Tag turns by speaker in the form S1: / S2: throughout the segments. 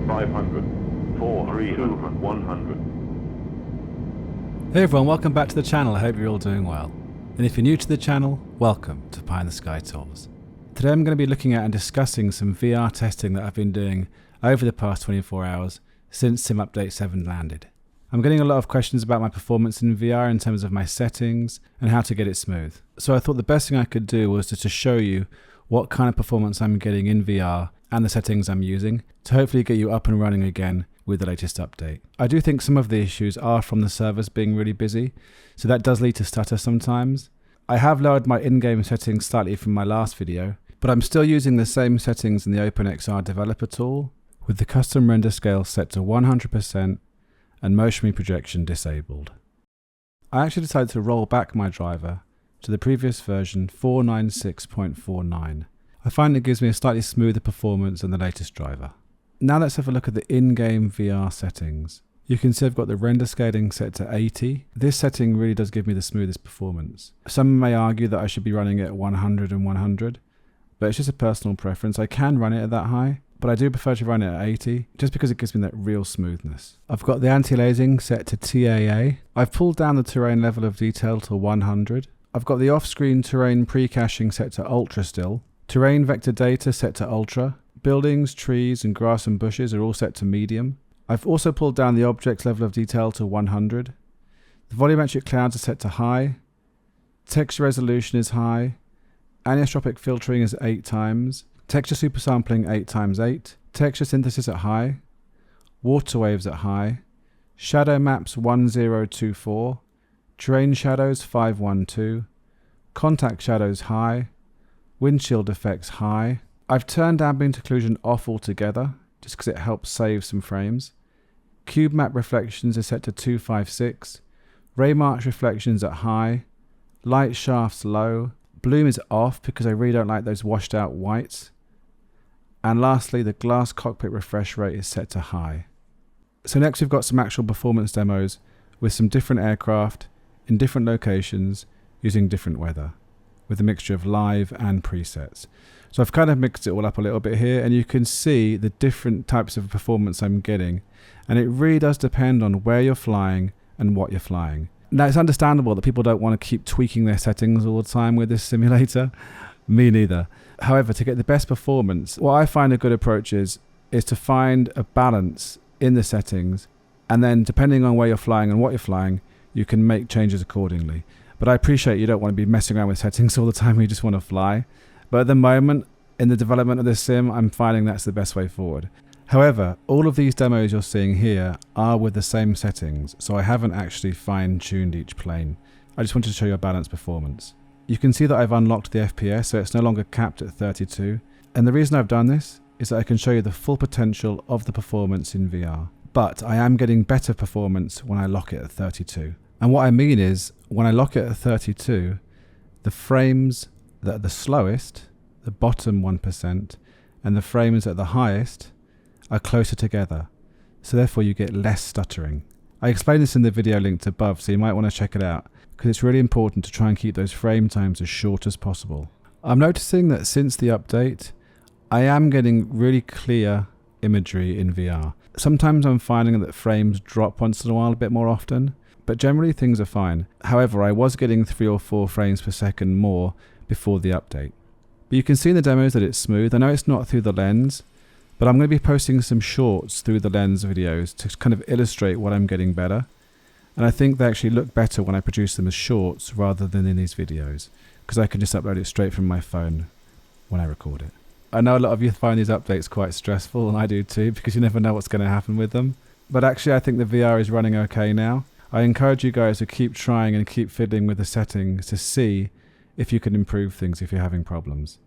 S1: 500, 4, 300, 100.
S2: Hey everyone, welcome back to the channel. I hope you're all doing well. And if you're new to the channel, welcome to Pie in the Sky Tours. Today I'm going to be looking at and discussing some VR testing that I've been doing over the past 24 hours since Sim Update 7 landed. I'm getting a lot of questions about my performance in VR in terms of my settings and how to get it smooth. So I thought the best thing I could do was just to show you what kind of performance I'm getting in VR and the settings I'm using to hopefully get you up and running again with the latest update. I do think some of the issues are from the servers being really busy, so that does lead to stutter sometimes. I have lowered my in-game settings slightly from my last video, but I'm still using the same settings in the OpenXR developer tool with the custom render scale set to 100% and motion projection disabled. I actually decided to roll back my driver to the previous version 496.49. I find it gives me a slightly smoother performance than the latest driver. Now let's have a look at the in-game VR settings. You can see I've got the render scaling set to 80. This setting really does give me the smoothest performance. Some may argue that I should be running it at 100 and 100, but it's just a personal preference. I can run it at that high, but I do prefer to run it at 80 just because it gives me that real smoothness. I've got the anti-aliasing set to TAA. I've pulled down the terrain level of detail to 100. I've got the off-screen terrain pre-caching set to ultra still. Terrain vector data set to ultra. Buildings, trees, and grass and bushes are all set to medium. I've also pulled down the object level of detail to 100. The volumetric clouds are set to high. Texture resolution is high. Anisotropic filtering is 8 times. Texture supersampling 8x8. Texture synthesis at high. Water waves at high. Shadow maps 1024. Terrain shadows 512. Contact shadows high. Windshield effects high. I've turned ambient occlusion off altogether, just because it helps save some frames. Cube map reflections are set to 256. Ray march reflections at high. Light shafts low. Bloom is off because I really don't like those washed out whites. And lastly, the glass cockpit refresh rate is set to high. So next we've got some actual performance demos with some different aircraft in different locations using different weather, with a mixture of live and presets. So I've kind of mixed it all up a little bit here, and you can see the different types of performance I'm getting, and it really does depend on where you're flying and what you're flying. Now it's understandable that people don't want to keep tweaking their settings all the time with this simulator. Me neither. However, to get the best performance, what I find a good approach is to find a balance in the settings, and then depending on where you're flying and what you're flying, you can make changes accordingly. But I appreciate you don't want to be messing around with settings all the time, you just want to fly. But at the moment, in the development of this sim, I'm finding that's the best way forward. However, all of these demos you're seeing here are with the same settings, so I haven't actually fine-tuned each plane. I just wanted to show you a balanced performance. You can see that I've unlocked the FPS, so it's no longer capped at 32. And the reason I've done this is that I can show you the full potential of the performance in VR. But I am getting better performance when I lock it at 32. And what I mean is, when I lock it at 32, the frames that are the slowest, the bottom 1%, and the frames at the highest are closer together. So therefore you get less stuttering. I explained this in the video linked above, so you might want to check it out, because it's really important to try and keep those frame times as short as possible. I'm noticing that since the update, I am getting really clear imagery in VR. Sometimes I'm finding that frames drop once in a while a bit more often, but generally things are fine. However, I was getting 3 or 4 frames per second more before the update. But you can see in the demos that it's smooth. I know it's not through the lens, but I'm going to be posting some shorts through the lens videos to kind of illustrate what I'm getting better. And I think they actually look better when I produce them as shorts rather than in these videos, because I can just upload it straight from my phone when I record it. I know a lot of you find these updates quite stressful, and I do too, because you never know what's going to happen with them. But actually I think the VR is running okay now. I encourage you guys to keep trying and keep fiddling with the settings to see if you can improve things if you're having problems.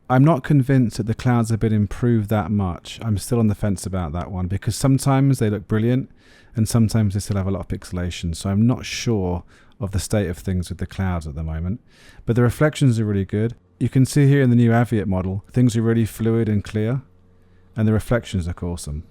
S2: I'm not convinced that the clouds have been improved that much. I'm still on the fence about that one, because sometimes they look brilliant and sometimes they still have a lot of pixelation, so I'm not sure of the state of things with the clouds at the moment. But the reflections are really good. You can see here in the new Aviate model, things are really fluid and clear, and the reflections look awesome.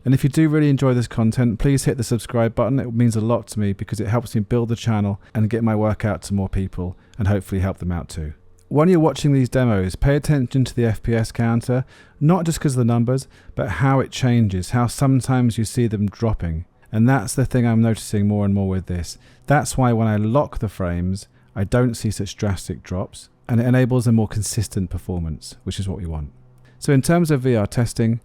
S2: And if you do really enjoy this content, please hit the subscribe button. It means a lot to me because it helps me build the channel and get my work out to more people and hopefully help them out too. when you're watching these demos, pay attention to the FPS counter, not just because of the numbers, but how it changes, how sometimes you see them dropping. And that's the thing I'm noticing more and more with this. That's why when I lock the frames, I don't see such drastic drops, and it enables a more consistent performance, which is what we want. So in terms of VR testing,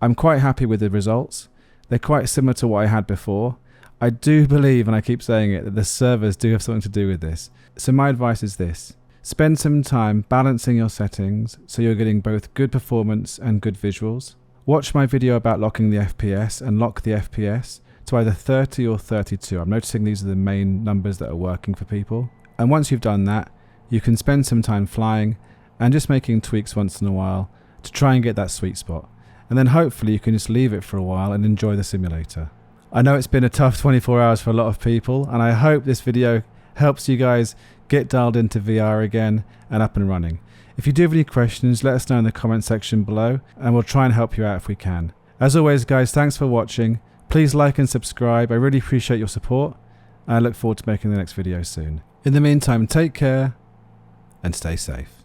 S2: I'm quite happy with the results. They're quite similar to what I had before. I do believe, and I keep saying it, that the servers do have something to do with this. So my advice is this. Spend some time balancing your settings so you're getting both good performance and good visuals. Watch my video about locking the FPS and lock the FPS to either 30 or 32. I'm noticing these are the main numbers that are working for people. And once you've done that, you can spend some time flying and just making tweaks once in a while to try and get that sweet spot. And then hopefully you can just leave it for a while and enjoy the simulator. I know it's been a tough 24 hours for a lot of people, and I hope this video helps you guys get dialed into VR again and up and running. If you do have any questions, let us know in the comment section below, and we'll try and help you out if we can. As always guys, thanks for watching. Please like and subscribe. I really appreciate your support, and I look forward to making the next video soon. In the meantime, take care and stay safe.